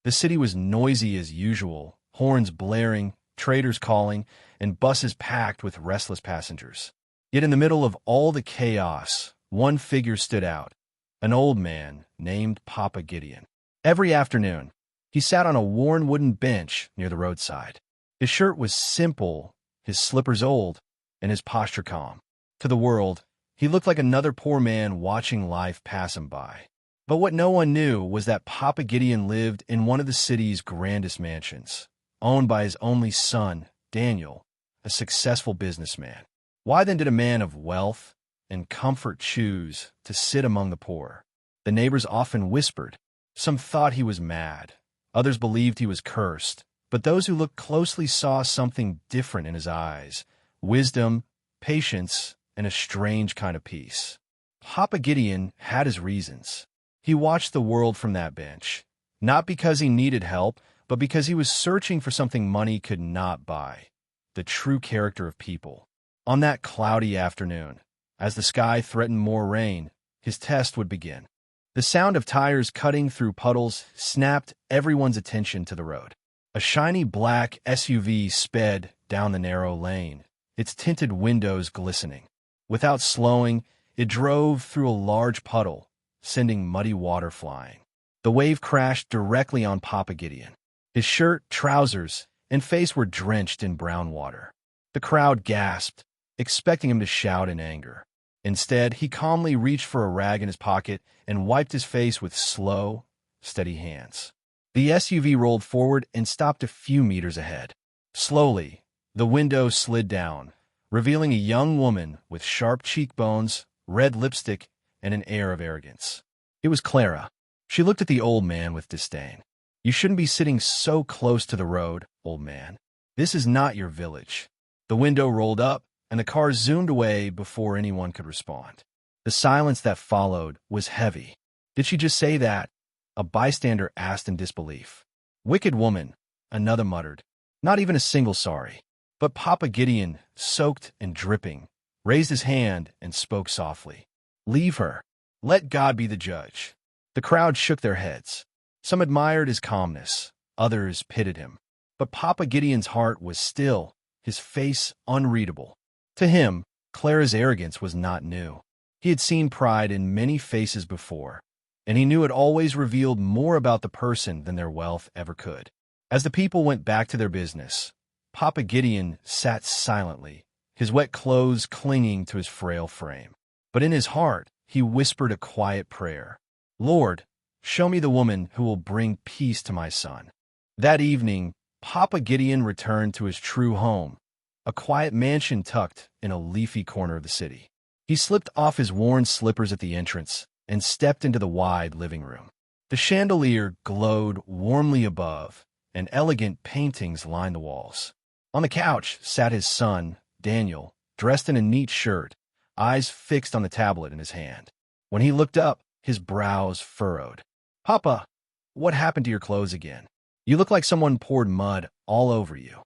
The city was noisy as usual, horns blaring, traders calling, and buses packed with restless passengers. Yet in the middle of all the chaos, one figure stood out, an old man named Papa Gideon. Every afternoon, he sat on a worn wooden bench near the roadside. His shirt was simple, his slippers old, and his posture calm. To the world, he looked like another poor man watching life pass him by. But what no one knew was that Papa Gideon lived in one of the city's grandest mansions, owned by his only son, Daniel, a successful businessman. Why then did a man of wealth and comfort choose to sit among the poor? The neighbors often whispered. Some thought he was mad. Others believed he was cursed. But those who looked closely saw something different in his eyes: wisdom, patience, and a strange kind of peace. Papa Gideon had his reasons. He watched the world from that bench, not because he needed help, but because he was searching for something money could not buy: the true character of people. On that cloudy afternoon, as the sky threatened more rain, his test would begin. The sound of tires cutting through puddles snapped everyone's attention to the road. A shiny black SUV sped down the narrow lane, its tinted windows glistening. Without slowing, it drove through a large puddle, sending muddy water flying. The wave crashed directly on Papa Gideon. His shirt, trousers, and face were drenched in brown water. The crowd gasped, expecting him to shout in anger. Instead, he calmly reached for a rag in his pocket and wiped his face with slow, steady hands. The SUV rolled forward and stopped a few meters ahead. Slowly, the window slid down, revealing a young woman with sharp cheekbones, red lipstick, and an air of arrogance. It was Clara. She looked at the old man with disdain. "You shouldn't be sitting so close to the road, old man. This is not your village." The window rolled up, and the car zoomed away before anyone could respond. The silence that followed was heavy. "Did she just say that?" a bystander asked in disbelief. "Wicked woman," another muttered. Not even a single sorry. But Papa Gideon, soaked and dripping, raised his hand and spoke softly. "Leave her. Let God be the judge." The crowd shook their heads. Some admired his calmness. Others pitied him. But Papa Gideon's heart was still, his face unreadable. To him, Clara's arrogance was not new. He had seen pride in many faces before, and he knew it always revealed more about the person than their wealth ever could. As the people went back to their business, Papa Gideon sat silently, his wet clothes clinging to his frail frame. But in his heart, he whispered a quiet prayer. "Lord, show me the woman who will bring peace to my son." That evening, Papa Gideon returned to his true home, a quiet mansion tucked in a leafy corner of the city. He slipped off his worn slippers at the entrance and stepped into the wide living room. The chandelier glowed warmly above, and elegant paintings lined the walls. On the couch sat his son, Daniel, dressed in a neat shirt, eyes fixed on the tablet in his hand. When he looked up, his brows furrowed. "Papa, what happened to your clothes again? You look like someone poured mud all over you."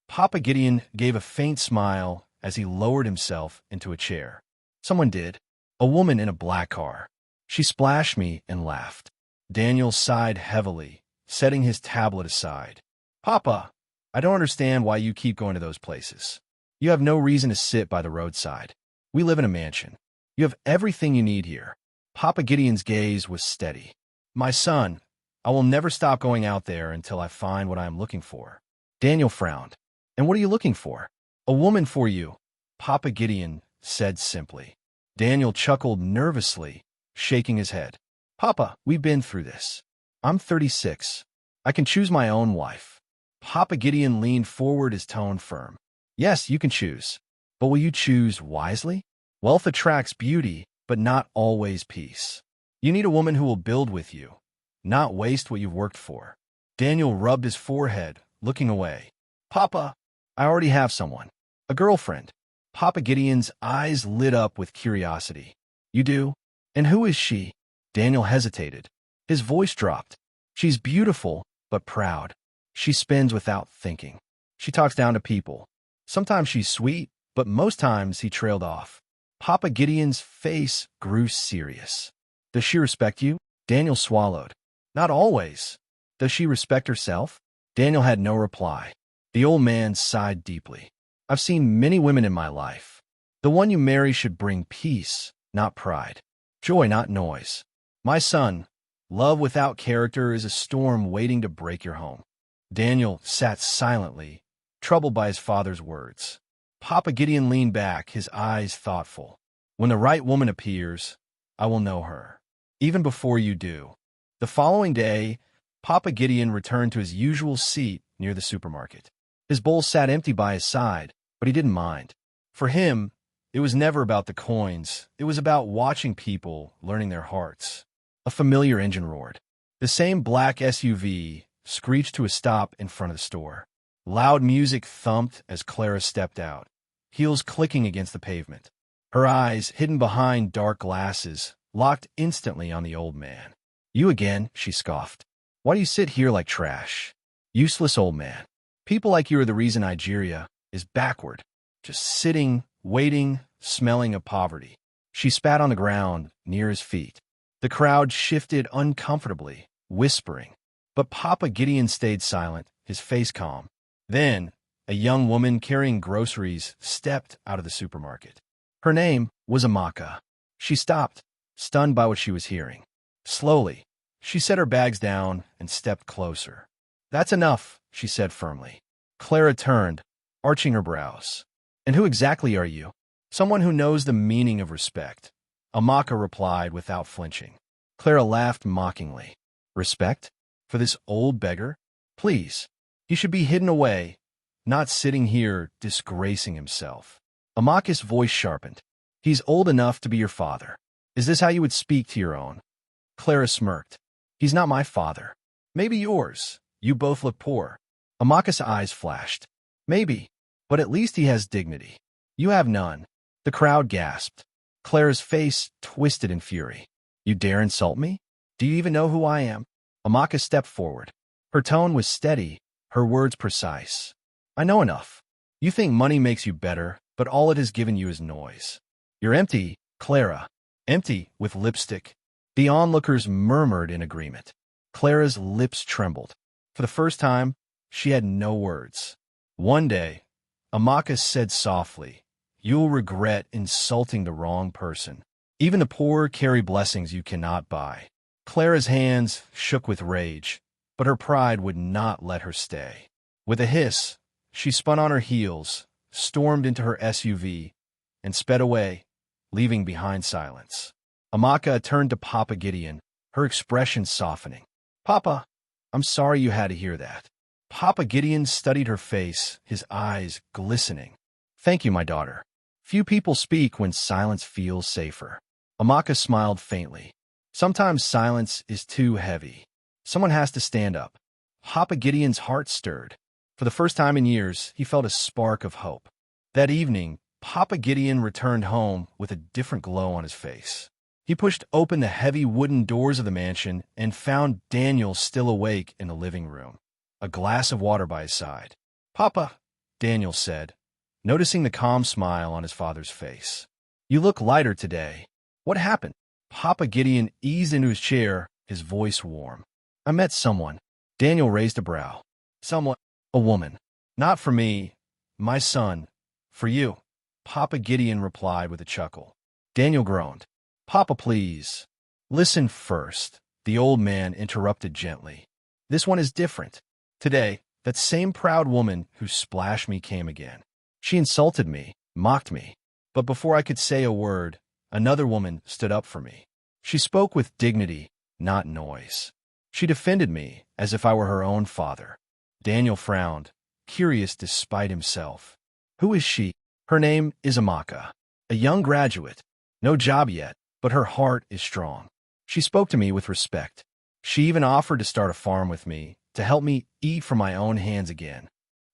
Papa Gideon gave a faint smile as he lowered himself into a chair. "Someone did. A woman in a black car. She splashed me and laughed." Daniel sighed heavily, setting his tablet aside. "Papa, I don't understand why you keep going to those places. You have no reason to sit by the roadside. We live in a mansion. You have everything you need here." Papa Gideon's gaze was steady. "My son, I will never stop going out there until I find what I am looking for." Daniel frowned. "And what are you looking for?" "A woman for you," Papa Gideon said simply. Daniel chuckled nervously, shaking his head. "Papa, we've been through this. I'm 36. I can choose my own wife." Papa Gideon leaned forward, his tone firm. "Yes, you can choose. But will you choose wisely? Wealth attracts beauty, but not always peace. You need a woman who will build with you, not waste what you've worked for." Daniel rubbed his forehead, looking away. "Papa, I already have someone. A girlfriend." Papa Gideon's eyes lit up with curiosity. "You do? And who is she?" Daniel hesitated. His voice dropped. "She's beautiful, but proud. She spins without thinking. She talks down to people. Sometimes she's sweet, but most times," he trailed off. Papa Gideon's face grew serious. "Does she respect you?" Daniel swallowed. "Not always. Does she respect herself? Daniel had no reply. The old man sighed deeply. I've seen many women in my life. The one you marry should bring peace, not pride. Joy, not noise. My son, love without character is a storm waiting to break your home. Daniel sat silently, troubled by his father's words. Papa Gideon leaned back, his eyes thoughtful. When the right woman appears, I will know her. Even before you do. The following day, Papa Gideon returned to his usual seat near the supermarket. His bowl sat empty by his side, but he didn't mind. For him, it was never about the coins. It was about watching people, learning their hearts. A familiar engine roared. The same black SUV screeched to a stop in front of the store. Loud music thumped as Clara stepped out, heels clicking against the pavement. Her eyes, hidden behind dark glasses, locked instantly on the old man. You again, she scoffed. Why do you sit here like trash? Useless old man. People like you are the reason Nigeria is backward. Just sitting, waiting, smelling of poverty. She spat on the ground near his feet. The crowd shifted uncomfortably, whispering. But Papa Gideon stayed silent, his face calm. Then, a young woman carrying groceries stepped out of the supermarket. Her name was Amaka. She stopped, stunned by what she was hearing. Slowly, she set her bags down and stepped closer. That's enough, she said firmly. Clara turned, arching her brows. And who exactly are you? Someone who knows the meaning of respect. Amaka replied without flinching. Clara laughed mockingly. Respect? For this old beggar? Please. He should be hidden away, not sitting here disgracing himself. Amaka's voice sharpened. He's old enough to be your father. Is this how you would speak to your own? Clara smirked. He's not my father. Maybe yours. You both look poor. Amaka's eyes flashed. Maybe, but at least he has dignity. You have none. The crowd gasped. Clara's face twisted in fury. You dare insult me? Do you even know who I am? Amaka stepped forward. Her tone was steady, her words precise. I know enough. You think money makes you better, but all it has given you is noise. You're empty, Clara. Empty with lipstick. The onlookers murmured in agreement. Clara's lips trembled. For the first time, she had no words. One day, Amaka said softly, You'll regret insulting the wrong person. Even the poor carry blessings you cannot buy. Clara's hands shook with rage, but her pride would not let her stay. With a hiss, she spun on her heels, stormed into her SUV, and sped away, leaving behind silence. Amaka turned to Papa Gideon, her expression softening. Papa, I'm sorry you had to hear that. Papa Gideon studied her face, his eyes glistening. Thank you, my daughter. Few people speak when silence feels safer. Amaka smiled faintly. Sometimes silence is too heavy. Someone has to stand up. Papa Gideon's heart stirred. For the first time in years, he felt a spark of hope. That evening, Papa Gideon returned home with a different glow on his face. He pushed open the heavy wooden doors of the mansion and found Daniel still awake in the living room, a glass of water by his side. Papa, Daniel said, noticing the calm smile on his father's face. You look lighter today. What happened? Papa Gideon eased into his chair, his voice warm. I met someone. Daniel raised a brow. Someone. A woman. Not for me. My son. For you. Papa Gideon replied with a chuckle. Daniel groaned. Papa, please. Listen first. The old man interrupted gently. This one is different. Today, that same proud woman who splashed me came again. She insulted me, mocked me. But before I could say a word, another woman stood up for me. She spoke with dignity, not noise. She defended me as if I were her own father. Daniel frowned, curious despite himself. Who is she? Her name is Amaka, a young graduate. No job yet, but her heart is strong. She spoke to me with respect. She even offered to start a farm with me, to help me eat from my own hands again.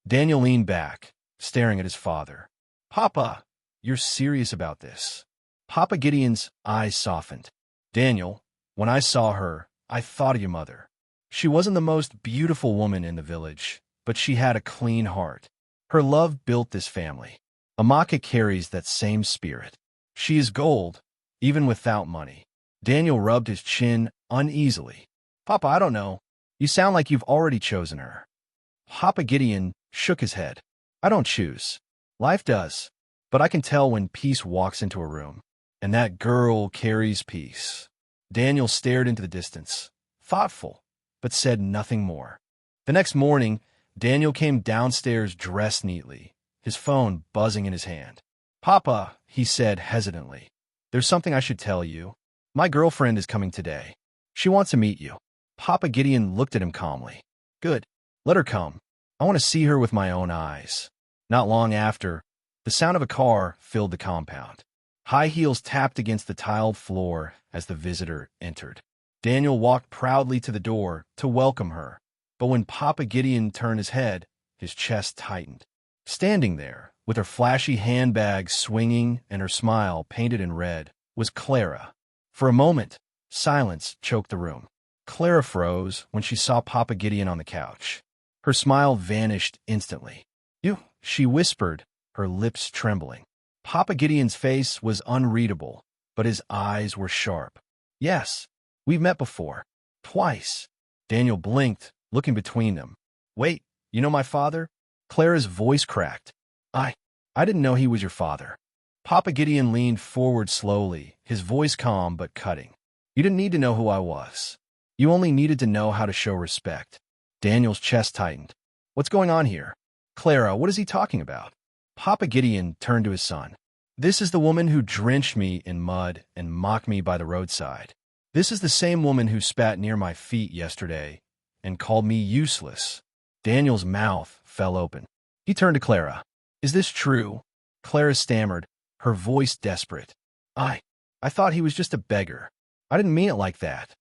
Daniel leaned back, staring at his father. Papa, you're serious about this? Papa Gideon's eyes softened. Daniel, when I saw her, I thought of your mother. She wasn't the most beautiful woman in the village, but she had a clean heart. Her love built this family. Amaka carries that same spirit. She is gold, even without money. Daniel rubbed his chin uneasily. Papa, I don't know. You sound like you've already chosen her. Papa Gideon shook his head. I don't choose. Life does. But I can tell when peace walks into a room. And that girl carries peace. Daniel stared into the distance, thoughtful, but said nothing more. The next morning, Daniel came downstairs dressed neatly, his phone buzzing in his hand. Papa, he said hesitantly, there's something I should tell you. My girlfriend is coming today. She wants to meet you. Papa Gideon looked at him calmly. Good. Let her come. I want to see her with my own eyes. Not long after, the sound of a car filled the compound. High heels tapped against the tiled floor as the visitor entered. Daniel walked proudly to the door to welcome her, but when Papa Gideon turned his head, his chest tightened. Standing there, with her flashy handbag swinging and her smile painted in red, was Clara. For a moment, silence choked the room. Clara froze when she saw Papa Gideon on the couch. Her smile vanished instantly. You, she whispered, her lips trembling. Papa Gideon's face was unreadable, but his eyes were sharp. Yes, we've met before. Twice. Daniel blinked, looking between them. Wait, you know my father? Clara's voice cracked. I didn't know he was your father. Papa Gideon leaned forward slowly, his voice calm but cutting. You didn't need to know who I was. You only needed to know how to show respect. Daniel's chest tightened. What's going on here? Clara, what is he talking about? Papa Gideon turned to his son. This is the woman who drenched me in mud and mocked me by the roadside. This is the same woman who spat near my feet yesterday and called me useless. Daniel's mouth fell open. He turned to Clara. Is this true? Clara stammered, her voice desperate. I thought he was just a beggar. I didn't mean it like that.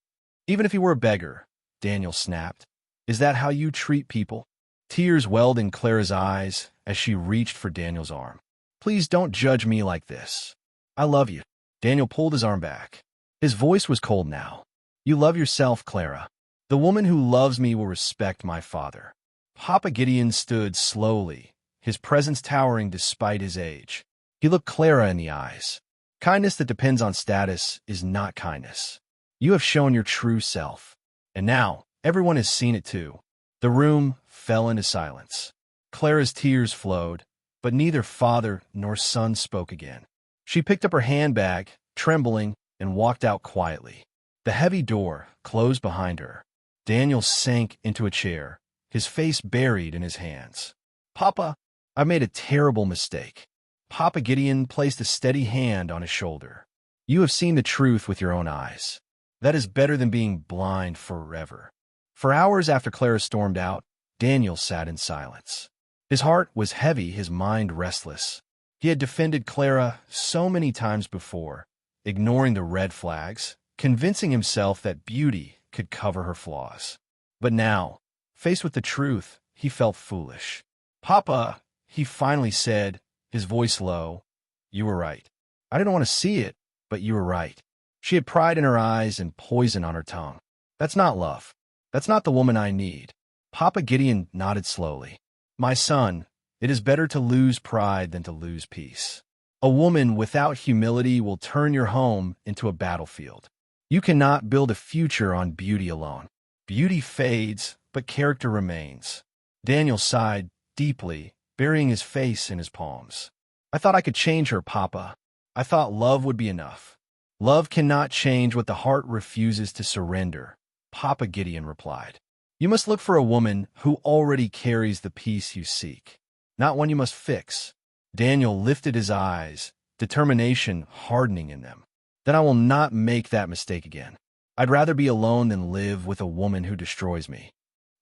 Even if he were a beggar, Daniel snapped. Is that how you treat people? Tears welled in Clara's eyes as she reached for Daniel's arm. Please don't judge me like this. I love you. Daniel pulled his arm back. His voice was cold now. You love yourself, Clara. The woman who loves me will respect my father. Papa Gideon stood slowly, his presence towering despite his age. He looked Clara in the eyes. Kindness that depends on status is not kindness. You have shown your true self. And now, everyone has seen it too. The room fell into silence. Clara's tears flowed, but neither father nor son spoke again. She picked up her handbag, trembling, and walked out quietly. The heavy door closed behind her. Daniel sank into a chair, his face buried in his hands. Papa, I made a terrible mistake. Papa Gideon placed a steady hand on his shoulder. You have seen the truth with your own eyes. That is better than being blind forever. For hours after Clara stormed out, Daniel sat in silence. His heart was heavy, his mind restless. He had defended Clara so many times before, ignoring the red flags, convincing himself that beauty could cover her flaws. But now, faced with the truth, he felt foolish. Papa, he finally said, his voice low, you were right. I didn't want to see it, but you were right. She had pride in her eyes and poison on her tongue. That's not love. That's not the woman I need. Papa Gideon nodded slowly. My son, it is better to lose pride than to lose peace. A woman without humility will turn your home into a battlefield. You cannot build a future on beauty alone. Beauty fades, but character remains. Daniel sighed deeply, burying his face in his palms. I thought I could change her, Papa. I thought love would be enough. Love cannot change what the heart refuses to surrender, Papa Gideon replied. You must look for a woman who already carries the peace you seek, not one you must fix. Daniel lifted his eyes, determination hardening in them. Then I will not make that mistake again. I'd rather be alone than live with a woman who destroys me.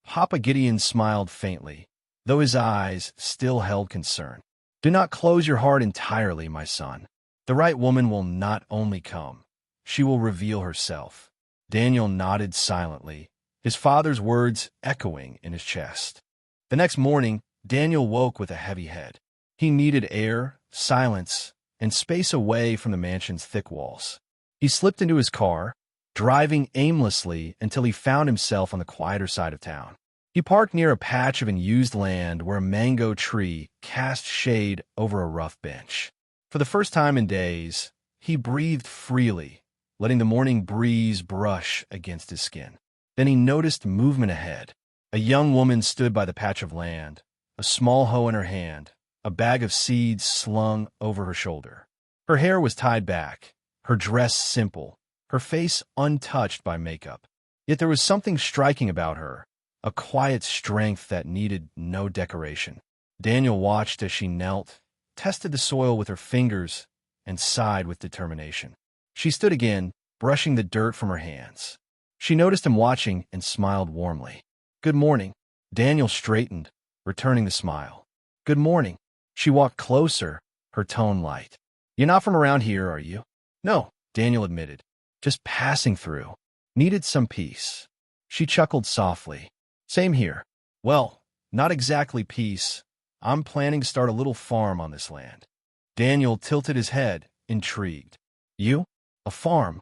Papa Gideon smiled faintly, though his eyes still held concern. Do not close your heart entirely, my son. The right woman will not only come, she will reveal herself. Daniel nodded silently, his father's words echoing in his chest. The next morning, Daniel woke with a heavy head. He needed air, silence, and space away from the mansion's thick walls. He slipped into his car, driving aimlessly until he found himself on the quieter side of town. He parked near a patch of unused land where a mango tree cast shade over a rough bench. For the first time in days, he breathed freely, letting the morning breeze brush against his skin. Then he noticed movement ahead. A young woman stood by the patch of land, a small hoe in her hand, a bag of seeds slung over her shoulder. Her hair was tied back, her dress simple, her face untouched by makeup. Yet there was something striking about her, a quiet strength that needed no decoration. Daniel watched as she knelt, tested the soil with her fingers, and sighed with determination. She stood again, brushing the dirt from her hands. She noticed him watching and smiled warmly. "Good morning." Daniel straightened, returning the smile. "Good morning." She walked closer, her tone light. "You're not from around here, are you?" "No," Daniel admitted. "Just passing through. Needed some peace." She chuckled softly. "Same here." "Well, not exactly peace. I'm planning to start a little farm on this land." Daniel tilted his head, intrigued. "You? A farm?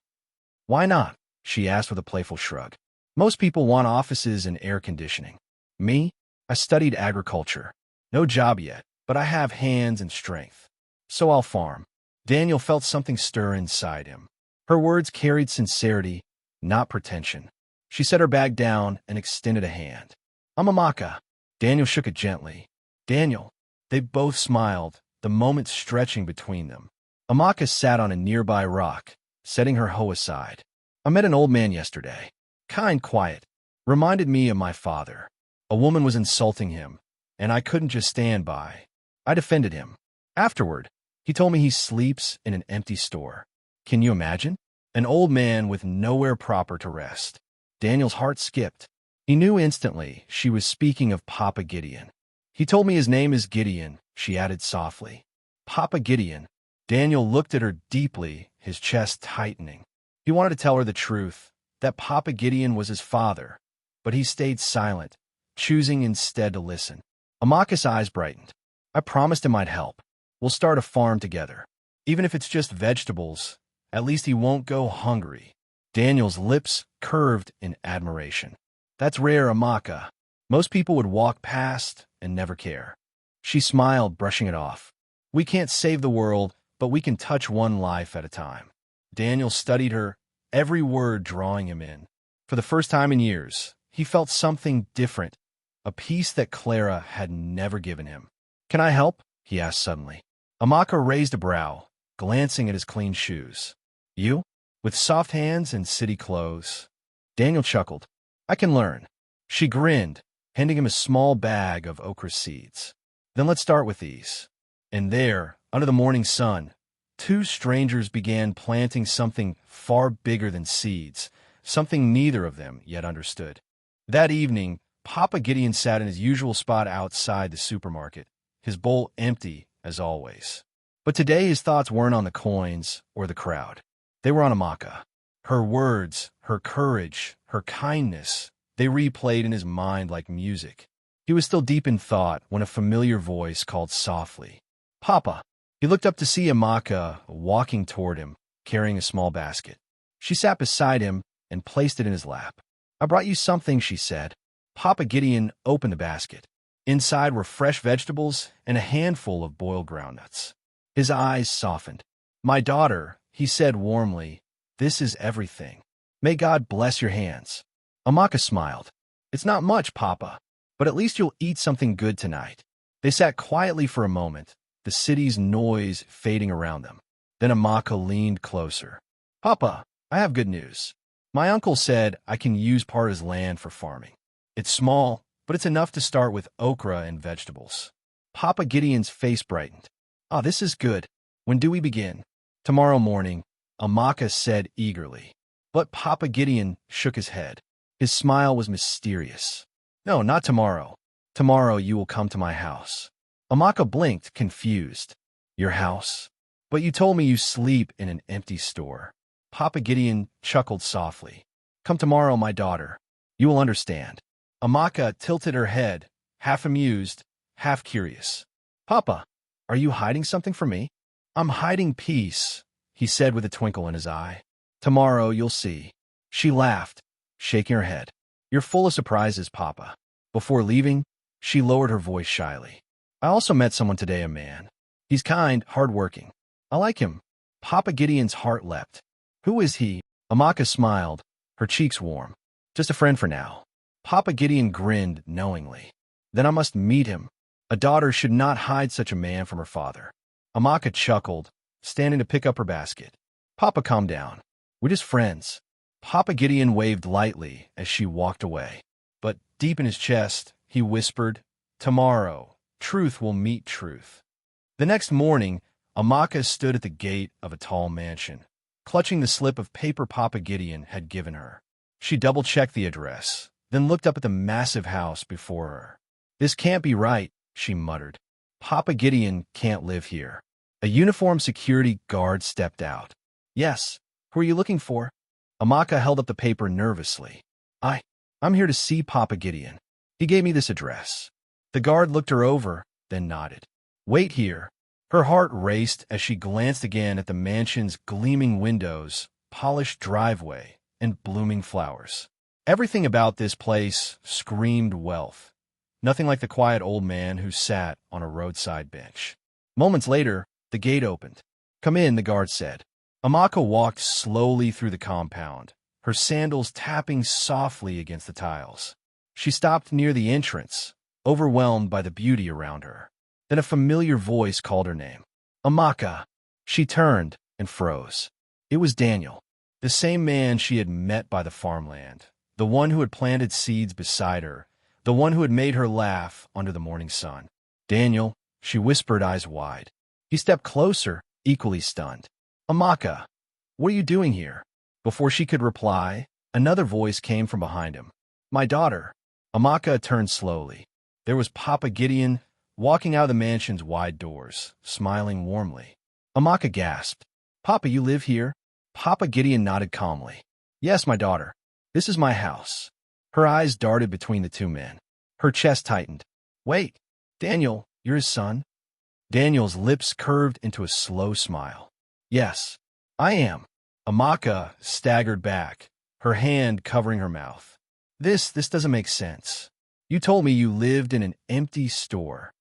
Why not?" she asked with a playful shrug. "Most people want offices and air conditioning. Me? I studied agriculture. No job yet, but I have hands and strength. So I'll farm." Daniel felt something stir inside him. Her words carried sincerity, not pretension. She set her bag down and extended a hand. "I'm Amaka." Daniel shook it gently. "Daniel." They both smiled, the moment stretching between them. Amaka sat on a nearby rock, setting her hoe aside. "I met an old man yesterday. Kind, quiet. Reminded me of my father. A woman was insulting him, and I couldn't just stand by. I defended him. Afterward, he told me he sleeps in an empty store. Can you imagine? An old man with nowhere proper to rest." Daniel's heart skipped. He knew instantly she was speaking of Papa Gideon. "He told me his name is Gideon," she added softly. "Papa Gideon." Daniel looked at her deeply, his chest tightening. He wanted to tell her the truth, that Papa Gideon was his father, but he stayed silent, choosing instead to listen. Amaka's eyes brightened. "I promised him I'd help. We'll start a farm together. Even if it's just vegetables, at least he won't go hungry." Daniel's lips curved in admiration. "That's rare, Amaka. Most people would walk past and never care." She smiled, brushing it off. "We can't save the world, but we can touch one life at a time." Daniel studied her, every word drawing him in. For the first time in years, he felt something different, a peace that Clara had never given him. "Can I help?" he asked suddenly. Amaka raised a brow, glancing at his clean shoes. "You? With soft hands and city clothes?" Daniel chuckled. "I can learn." She grinned, handing him a small bag of okra seeds. "Then let's start with these." And there, under the morning sun, two strangers began planting something far bigger than seeds, something neither of them yet understood. That evening, Papa Gideon sat in his usual spot outside the supermarket, his bowl empty as always. But today his thoughts weren't on the coins or the crowd. They were on Amaka. Her words, her courage, her kindness, they replayed in his mind like music. He was still deep in thought when a familiar voice called softly, "Papa." He looked up to see Amaka walking toward him, carrying a small basket. She sat beside him and placed it in his lap. "I brought you something," she said. Papa Gideon opened the basket. Inside were fresh vegetables and a handful of boiled groundnuts. His eyes softened. "My daughter," he said warmly, "this is everything. May God bless your hands." Amaka smiled. "It's not much, Papa, but at least you'll eat something good tonight." They sat quietly for a moment, the city's noise fading around them. Then Amaka leaned closer. "Papa, I have good news. My uncle said I can use part of his land for farming. It's small, but it's enough to start with okra and vegetables." Papa Gideon's face brightened. "Ah, this is good. When do we begin?" "Tomorrow morning," Amaka said eagerly. But Papa Gideon shook his head. His smile was mysterious. "No, not tomorrow. Tomorrow you will come to my house." Amaka blinked, confused. "Your house? But you told me you sleep in an empty store." Papa Gideon chuckled softly. "Come tomorrow, my daughter. You will understand." Amaka tilted her head, half amused, half curious. "Papa, are you hiding something from me?" "I'm hiding peace," he said with a twinkle in his eye. "Tomorrow you'll see." She laughed, shaking her head. "You're full of surprises, Papa." Before leaving, she lowered her voice shyly. "I also met someone today, a man. He's kind, hardworking. I like him." Papa Gideon's heart leapt. "Who is he?" Amaka smiled, her cheeks warm. Just a friend for now. Papa Gideon grinned knowingly. Then I must meet him. A daughter should not hide such a man from her father. Amaka chuckled, standing to pick up her basket. Papa, calm down. We're just friends. Papa Gideon waved lightly as she walked away. But deep in his chest, he whispered, tomorrow, truth will meet truth. The next morning, Amaka stood at the gate of a tall mansion, clutching the slip of paper Papa Gideon had given her. She double-checked the address, then looked up at the massive house before her. This can't be right, she muttered. Papa Gideon can't live here. A uniformed security guard stepped out. Yes, who are you looking for? Amaka held up the paper nervously. I'm here to see Papa Gideon. He gave me this address. The guard looked her over, then nodded. Wait here. Her heart raced as she glanced again at the mansion's gleaming windows, polished driveway, and blooming flowers. Everything about this place screamed wealth. Nothing like the quiet old man who sat on a roadside bench. Moments later, the gate opened. Come in, the guard said. Amaka walked slowly through the compound, her sandals tapping softly against the tiles. She stopped near the entrance, overwhelmed by the beauty around her. Then a familiar voice called her name. Amaka. She turned and froze. It was Daniel, the same man she had met by the farmland, the one who had planted seeds beside her, the one who had made her laugh under the morning sun. Daniel, she whispered, eyes wide. He stepped closer, equally stunned. Amaka, what are you doing here? Before she could reply, another voice came from behind him. My daughter. Amaka turned slowly. There was Papa Gideon, walking out of the mansion's wide doors, smiling warmly. Amaka gasped. Papa, you live here? Papa Gideon nodded calmly. Yes, my daughter. This is my house. Her eyes darted between the two men. Her chest tightened. Wait, Daniel, you're his son? Daniel's lips curved into a slow smile. Yes, I am. Amaka staggered back, her hand covering her mouth. This doesn't make sense. You told me you lived in an empty store.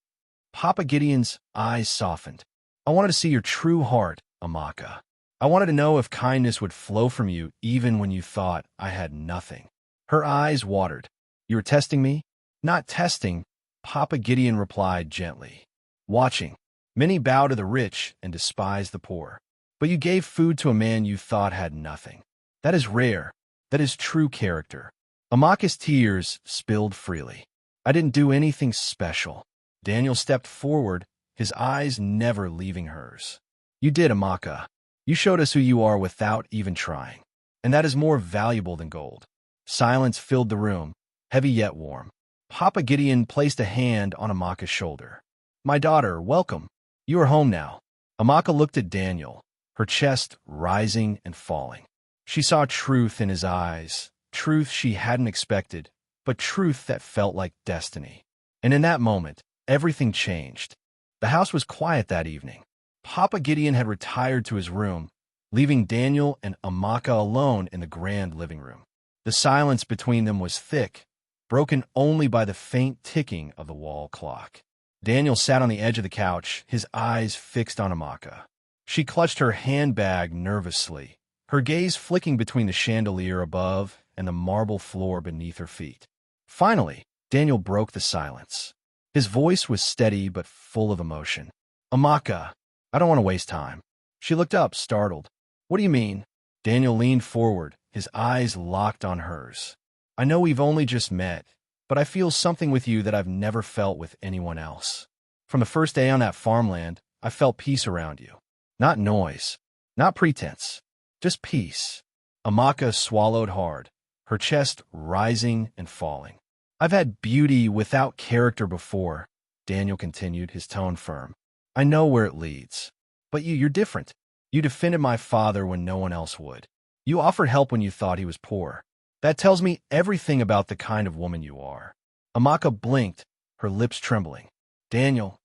Papa Gideon's eyes softened. I wanted to see your true heart, Amaka. I wanted to know if kindness would flow from you even when you thought I had nothing. Her eyes watered. You were testing me? Not testing, Papa Gideon replied gently. Watching. Many bow to the rich and despise the poor. But you gave food to a man you thought had nothing. That is rare. That is true character. Amaka's tears spilled freely. I didn't do anything special. Daniel stepped forward, his eyes never leaving hers. You did, Amaka. You showed us who you are without even trying. And that is more valuable than gold. Silence filled the room, heavy yet warm. Papa Gideon placed a hand on Amaka's shoulder. My daughter, welcome. You are home now. Amaka looked at Daniel, her chest rising and falling. She saw truth in his eyes, truth she hadn't expected, but truth that felt like destiny. And in that moment, everything changed. The house was quiet that evening. Papa Gideon had retired to his room, leaving Daniel and Amaka alone in the grand living room. The silence between them was thick, broken only by the faint ticking of the wall clock. Daniel sat on the edge of the couch, his eyes fixed on Amaka. She clutched her handbag nervously, her gaze flicking between the chandelier above and the marble floor beneath her feet. Finally, Daniel broke the silence. His voice was steady but full of emotion. Amaka, I don't want to waste time. She looked up, startled. What do you mean? Daniel leaned forward, his eyes locked on hers. I know we've only just met, but I feel something with you that I've never felt with anyone else. From the first day on that farmland, I felt peace around you. Not noise, not pretense, just peace. Amaka swallowed hard, her chest rising and falling. I've had beauty without character before, Daniel continued, his tone firm. I know where it leads. But you're different. You defended my father when no one else would. You offered help when you thought he was poor. That tells me everything about the kind of woman you are. Amaka blinked, her lips trembling. Daniel,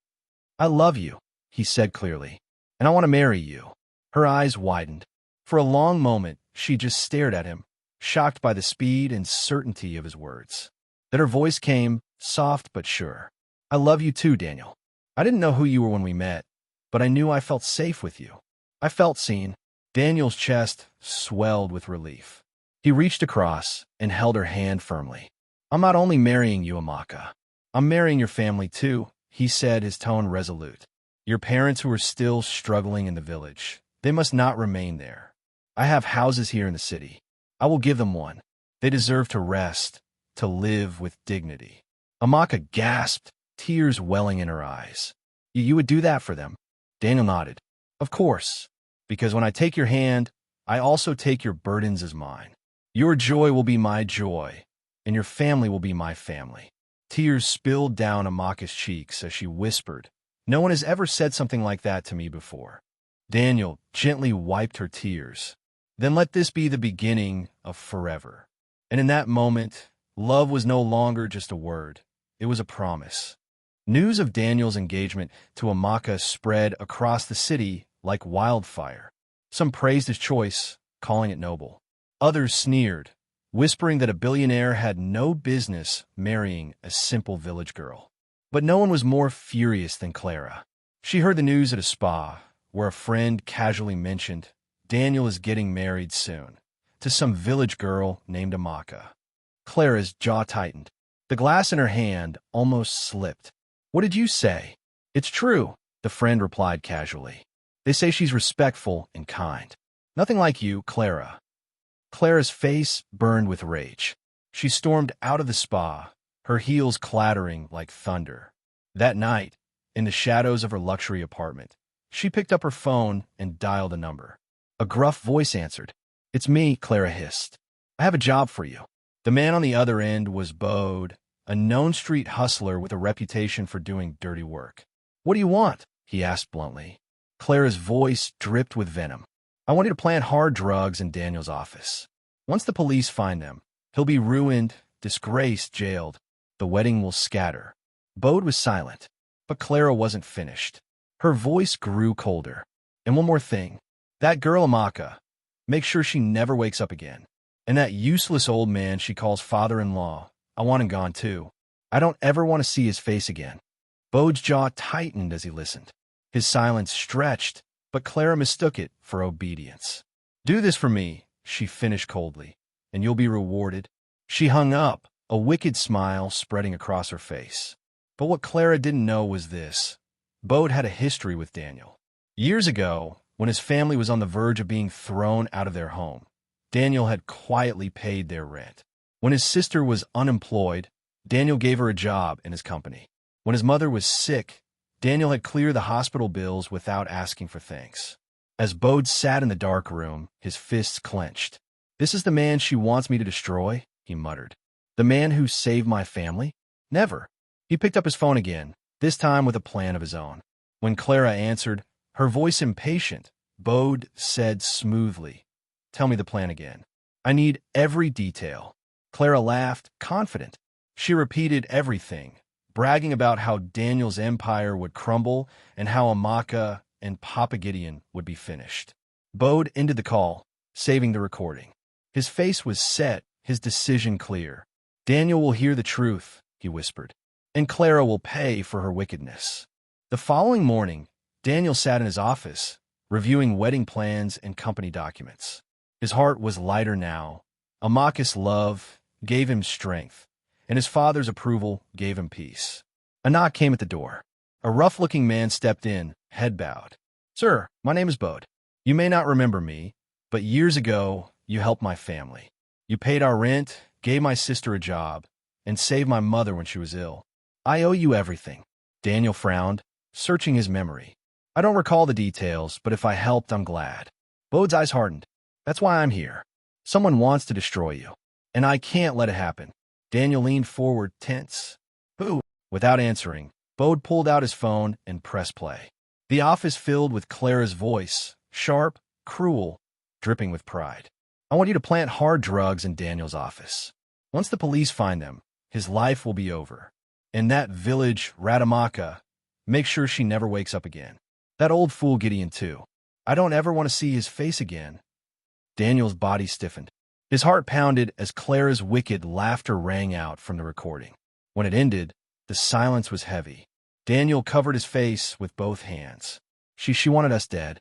I love you, he said clearly, and I want to marry you. Her eyes widened. For a long moment, she just stared at him, shocked by the speed and certainty of his words. Then her voice came, soft but sure. I love you too, Daniel. I didn't know who you were when we met, but I knew I felt safe with you. I felt seen. Daniel's chest swelled with relief. He reached across and held her hand firmly. I'm not only marrying you, Amaka. I'm marrying your family too, he said, his tone resolute. Your parents who are still struggling in the village. They must not remain there. I have houses here in the city. I will give them one. They deserve to rest, to live with dignity. Amaka gasped, tears welling in her eyes. You would do that for them? Daniel nodded. Of course, because when I take your hand, I also take your burdens as mine. Your joy will be my joy, and your family will be my family. Tears spilled down Amaka's cheeks as she whispered, No one has ever said something like that to me before. Daniel gently wiped her tears. Then let this be the beginning of forever. And in that moment, love was no longer just a word. It was a promise. News of Daniel's engagement to Amaka spread across the city like wildfire. Some praised his choice, calling it noble. Others sneered, whispering that a billionaire had no business marrying a simple village girl. But no one was more furious than Clara. She heard the news at a spa, where a friend casually mentioned, Daniel is getting married soon, to some village girl named Amaka. Clara's jaw tightened. The glass in her hand almost slipped. What did you say? It's true, the friend replied casually. They say she's respectful and kind. Nothing like you, Clara. Clara's face burned with rage. She stormed out of the spa, her heels clattering like thunder. That night, in the shadows of her luxury apartment, she picked up her phone and dialed a number. A gruff voice answered. It's me, Clara hissed. I have a job for you. The man on the other end was Bode, a known street hustler with a reputation for doing dirty work. What do you want? He asked bluntly. Clara's voice dripped with venom. I want you to plant hard drugs in Daniel's office. Once the police find them, he'll be ruined, disgraced, jailed. The wedding will scatter. Bode was silent, but Clara wasn't finished. Her voice grew colder. And one more thing. That girl Amaka, make sure she never wakes up again. And that useless old man she calls father-in-law, I want him gone too. I don't ever want to see his face again. Bode's jaw tightened as he listened. His silence stretched, but Clara mistook it for obedience. Do this for me, she finished coldly, and you'll be rewarded. She hung up, a wicked smile spreading across her face. But what Clara didn't know was this. Bode had a history with Daniel. Years ago, when his family was on the verge of being thrown out of their home, Daniel had quietly paid their rent. When his sister was unemployed, Daniel gave her a job in his company. When his mother was sick, Daniel had cleared the hospital bills without asking for thanks. As Bode sat in the dark room, his fists clenched. This is the man she wants me to destroy, he muttered. The man who saved my family? Never. He picked up his phone again, this time with a plan of his own. When Clara answered, her voice impatient, Bode said smoothly, Tell me the plan again. I need every detail. Clara laughed, confident. She repeated everything, bragging about how Daniel's empire would crumble and how Amaka and Papa Gideon would be finished. Bode ended the call, saving the recording. His face was set, his decision clear. Daniel will hear the truth, he whispered, and Clara will pay for her wickedness. The following morning, Daniel sat in his office, reviewing wedding plans and company documents. His heart was lighter now. Amaka's love gave him strength, and his father's approval gave him peace. A knock came at the door. A rough-looking man stepped in, head bowed. Sir, my name is Bode. You may not remember me, but years ago, you helped my family. You paid our rent, gave my sister a job, and saved my mother when she was ill. I owe you everything. Daniel frowned, searching his memory. I don't recall the details, but if I helped, I'm glad. Bode's eyes hardened. That's why I'm here. Someone wants to destroy you, and I can't let it happen. Daniel leaned forward, tense. Who? Without answering, Bode pulled out his phone and pressed play. The office filled with Clara's voice, sharp, cruel, dripping with pride. I want you to plant hard drugs in Daniel's office. Once the police find them, his life will be over. And that village, Radamaka, make sure she never wakes up again. That old fool Gideon, too. I don't ever want to see his face again. Daniel's body stiffened. His heart pounded as Clara's wicked laughter rang out from the recording. When it ended, the silence was heavy. Daniel covered his face with both hands. She wanted us dead.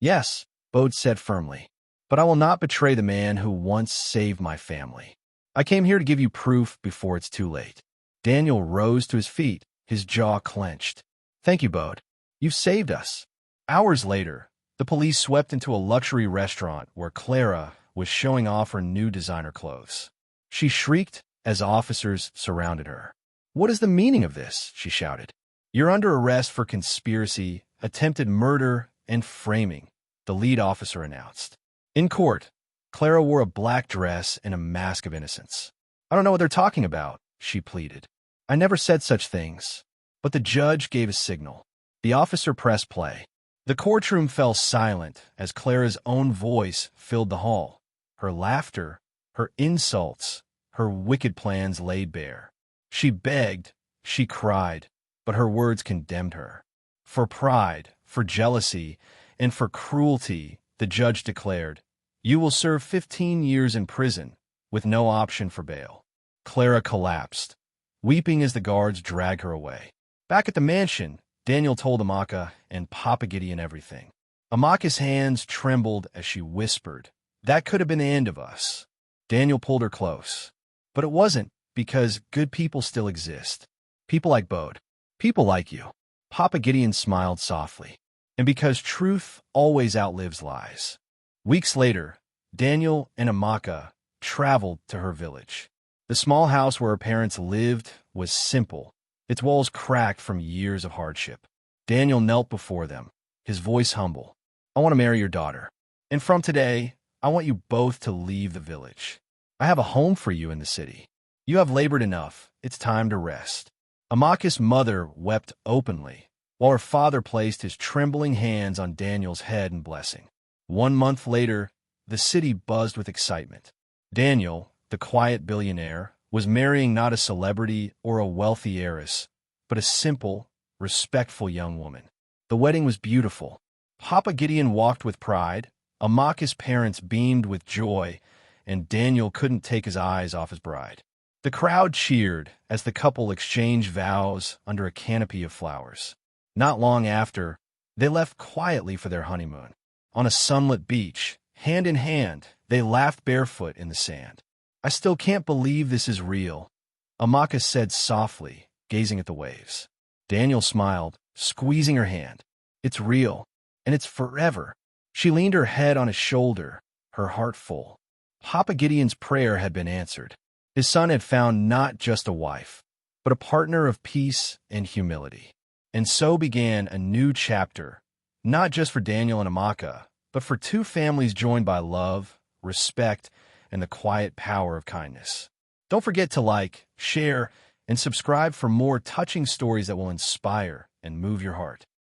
Yes, Bode said firmly. but I will not betray the man who once saved my family. I came here to give you proof before it's too late." Daniel rose to his feet, his jaw clenched. "Thank you, Bode. You've saved us." Hours later, the police swept into a luxury restaurant where Clara was showing off her new designer clothes. She shrieked as officers surrounded her. "What is the meaning of this?" she shouted. "You're under arrest for conspiracy, attempted murder, and framing," the lead officer announced. In court, Clara wore a black dress and a mask of innocence. "I don't know what they're talking about," she pleaded. "I never said such things." But the judge gave a signal. The officer pressed play. The courtroom fell silent as Clara's own voice filled the hall. Her laughter, her insults, her wicked plans laid bare. She begged, she cried, but her words condemned her. For pride, for jealousy, and for cruelty, the judge declared, "You will serve 15 years in prison, with no option for bail." Clara collapsed, weeping as the guards dragged her away. Back at the mansion, Daniel told Amaka and Papa Gideon everything. Amaka's hands trembled as she whispered, "That could have been the end of us." Daniel pulled her close. "But it wasn't, because good people still exist. People like Bode. People like you." Papa Gideon smiled softly. "And because truth always outlives lies." Weeks later, Daniel and Amaka traveled to her village. The small house where her parents lived was simple, its walls cracked from years of hardship. Daniel knelt before them, his voice humble. "I want to marry your daughter. And from today, I want you both to leave the village. I have a home for you in the city. You have labored enough. It's time to rest." Amaka's mother wept openly, while her father placed his trembling hands on Daniel's head in blessing. 1 month later, the city buzzed with excitement. Daniel, the quiet billionaire, was marrying not a celebrity or a wealthy heiress, but a simple, respectful young woman. The wedding was beautiful. Papa Gideon walked with pride, Amaka's parents beamed with joy, and Daniel couldn't take his eyes off his bride. The crowd cheered as the couple exchanged vows under a canopy of flowers. Not long after, they left quietly for their honeymoon. On a sunlit beach, hand in hand, they laughed barefoot in the sand. "I still can't believe this is real," Amaka said softly, gazing at the waves. Daniel smiled, squeezing her hand. "It's real, and it's forever." She leaned her head on his shoulder, her heart full. Papa Gideon's prayer had been answered. His son had found not just a wife, but a partner of peace and humility. And so began a new chapter, not just for Daniel and Amaka, but for two families joined by love, respect, and the quiet power of kindness. Don't forget to like, share, and subscribe for more touching stories that will inspire and move your heart.